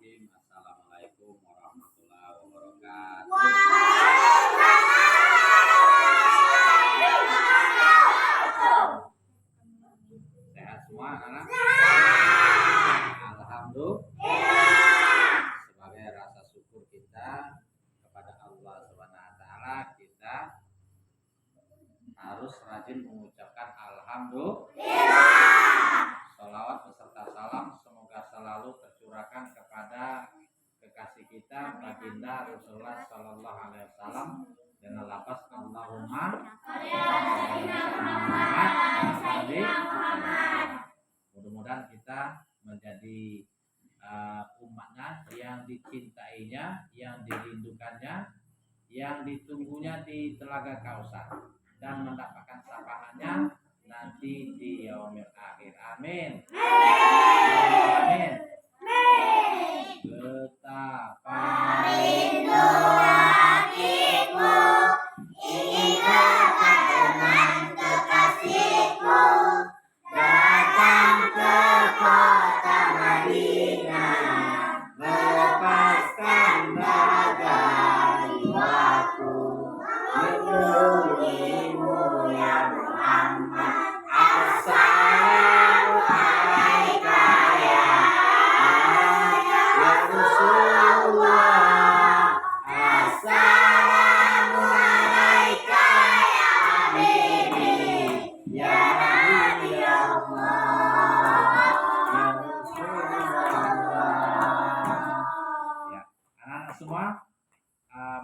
Bismillahirrahmanirrahim. Assalamualaikum warahmatullahi wabarakatuh. Sehat semua anak? Alhamdulillah. Sebagai rasa syukur kita kepada Allah Subhanahu wa taala, kita harus rajin mengucapkan alhamdulillah. Salawat beserta salam semoga selalu tercurahkan kepada kekasih kita baginda Rasulullah Sallallahu Alaihi Wasallam dengan lafaz Allahumma mudah-mudahan kita menjadi umatnya yang dicintainya, yang dirindukannya, yang ditunggunya di Telaga Kausar dan mendapatkan syafaatnya nanti di yaumil akhir. Amin. Amin. Betapa rindu hatiku ingin dekat dengan kekasihku, datang ke kota Madinah, melepaskan bagai jiwaku, menunggumu ya Muhammad. Assalamu alaika ya Rasulullah. Assalamu alaika ya Habibi ya Nabi Allah ya Rasulullah. Ya, anak-anak semua,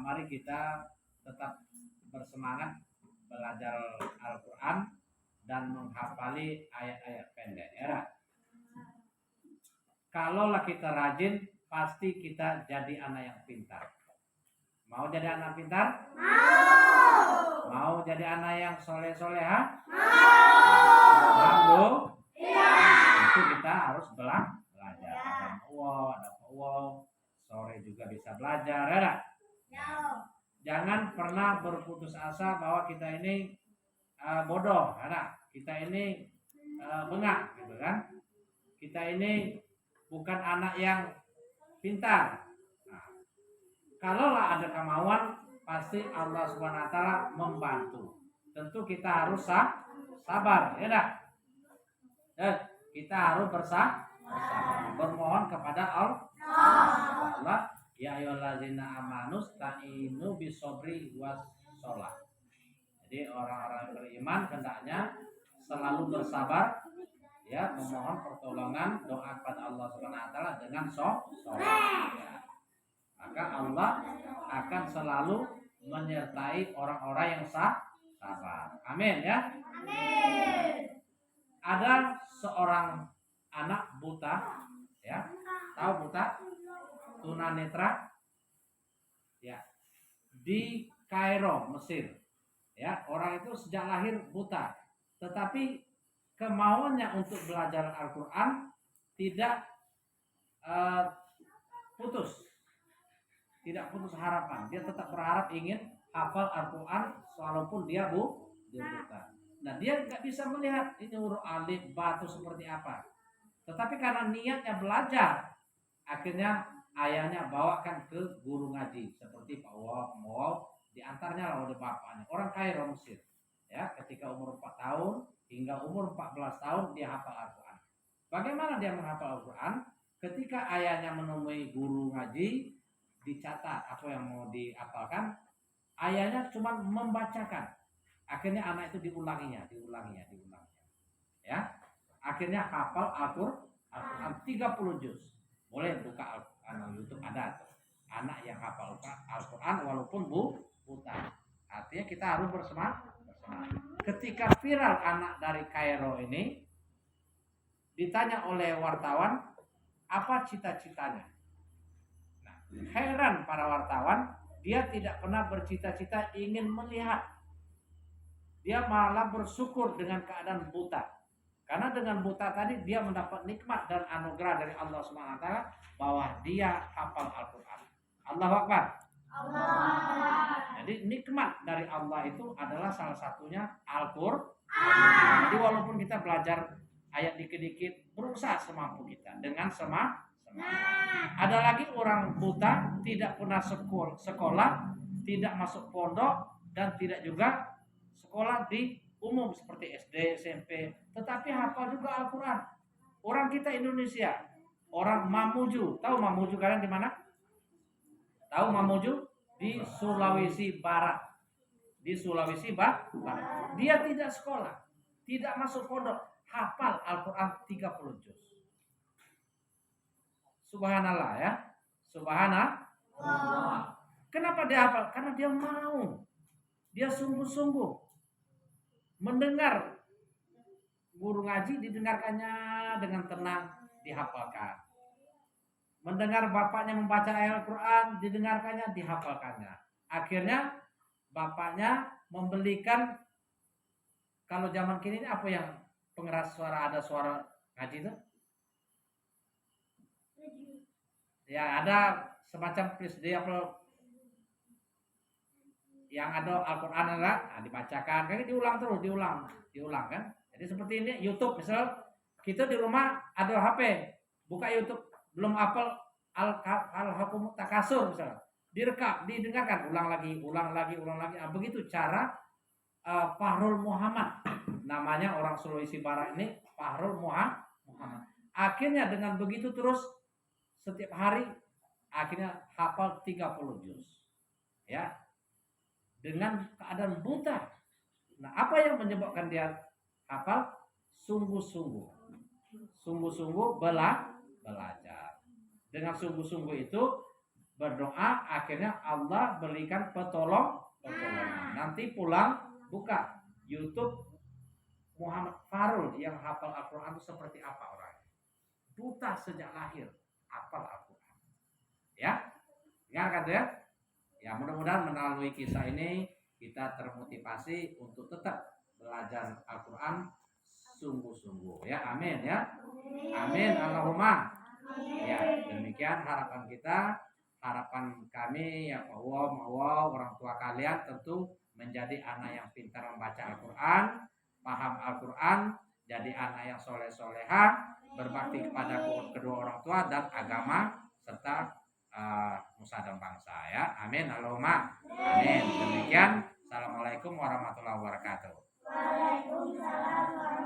mari kita tetap bersemangat belajar Al-Quran dan menghafali ayat-ayat pendek. Ya. Kalaulah kita rajin, pasti kita jadi anak yang pintar. Mau jadi anak pintar? Mau. Mau jadi anak yang soleh-soleha? Mau. Alhamdulillah. Itu kita harus belajar. Ada Allah, sore juga bisa belajar. Ya. Jangan pernah berputus asa bahwa kita ini bodoh, anak. Kita ini bengak, gitu kan? Kita ini bukan anak yang pintar. Nah, kalaulah ada kemauan, pasti Allah Subhanahu wa taala membantu. Tentu kita harus sabar, ya enggak? Dan kita harus bersabar, bermohon kepada Allah. Ya ayyuhallazina amanu sta'inu bisobri was sholat. Jadi orang-orang beriman hendaknya selalu bersabar, ya, memohon pertolongan, doa kepada Allah Subhanahu wa taala dengan sholat. Ya. Maka Allah akan selalu menyertai orang-orang yang sabar. Amin ya. Amin. Ada seorang anak buta, ya. Tahu buta? Tunanetra. Ya. Di Kairo, Mesir. Ya, orang itu sejak lahir buta, tetapi kemauannya untuk belajar Al-Quran tidak putus harapan. Dia tetap berharap ingin hafal Al-Quran walaupun dia buta. Nah, dia nggak bisa melihat ini huruf alif batu seperti apa, tetapi karena niatnya belajar, akhirnya ayahnya bawakan ke guru ngaji seperti Pak Wow. Di antaranya lah oleh bapaknya, orang Kairo Mesir. Ya, ketika umur 4 tahun hingga umur 14 tahun dia hafal Al-Quran. Bagaimana dia menghafal Al-Quran? Ketika ayahnya menemui guru ngaji, dicatat apa yang mau dihafalkan. Ayahnya cuma membacakan. Akhirnya anak itu diulanginya. Ya, akhirnya hafal Al-Quran 30 juz. Boleh buka Al-Quran YouTube, ada tuh. Anak yang hafal Al-Quran walaupun buta. Artinya kita harus bersemangat. Ketika viral anak dari Kairo ini ditanya oleh wartawan apa cita-citanya. Nah, heran para wartawan, dia tidak pernah bercita-cita ingin melihat. Dia malah bersyukur dengan keadaan buta. Karena dengan buta tadi dia mendapat nikmat dan anugerah dari Allah Subhanahu wa taala bahwa dia hafal Al-Quran. Allahu Akbar. Jadi nikmat dari Allah itu adalah salah satunya Al-Quran. Jadi walaupun kita belajar ayat dikit-dikit, berusaha semampu kita dengan semangat. Ada lagi orang buta, tidak pernah sekolah, tidak masuk pondok, dan tidak juga sekolah di umum seperti SD, SMP, tetapi hafal juga Al-Quran. Orang kita Indonesia, orang Mamuju, tahu Mamuju kalian di mana? Tahu Mamuju? Di Sulawesi Barat. Di Sulawesi Barat. Dia tidak sekolah, tidak masuk pondok, hafal Al-Quran 30 juz. Subhanallah ya. Subhanallah. Kenapa dia hafal? Karena dia mau. Dia sungguh-sungguh mendengar guru ngaji, didengarkannya dengan tenang, dihafalkan. Mendengar bapaknya membaca ayat Al-Quran, didengarkannya, dihafalkannya. Akhirnya bapaknya membelikan, kalau zaman kini ini apa yang pengeras suara, ada suara ngaji itu? Ya ada semacam presiden yang ada Al-Quran dibacakan, kan diulang terus, diulang kan. Jadi seperti ini YouTube, misal kita di rumah ada HP, buka YouTube, belum hafal Al-Hakum Takasur misalnya, direkam, didengarkan, ulang lagi. Nah, begitu cara Fahrul Muhammad, namanya orang Sulawesi Barat ini, Fahrul Muhammad. Akhirnya dengan begitu terus setiap hari akhirnya hafal 30 juz. Ya. Dengan keadaan buta. Nah, apa yang menyebabkan dia hafal? Sungguh-sungguh belajar. Dengan sungguh-sungguh itu berdoa, akhirnya Allah berikan pertolongan. Nanti pulang buka YouTube Muhammad Farul yang hafal Al-Quran itu seperti apa orangnya. Buta sejak lahir, hafal Al-Quran. Ya, ingat ya? Ya, mudah-mudahan melalui kisah ini kita termotivasi untuk tetap belajar Al-Quran sungguh-sungguh. Ya, amin ya. Amin, Allahumma. Ya, demikian harapan kita, harapan kami ya Allah, orang tua kalian tentu menjadi anak yang pintar membaca Al-Quran, paham Al-Quran, jadi anak yang soleh-soleha, berbakti kepada kedua orang tua dan agama serta nusa dan bangsa ya. Amin, Allahumma. Amin. Demikian. Assalamualaikum warahmatullahi wabarakatuh. Waalaikumsalam.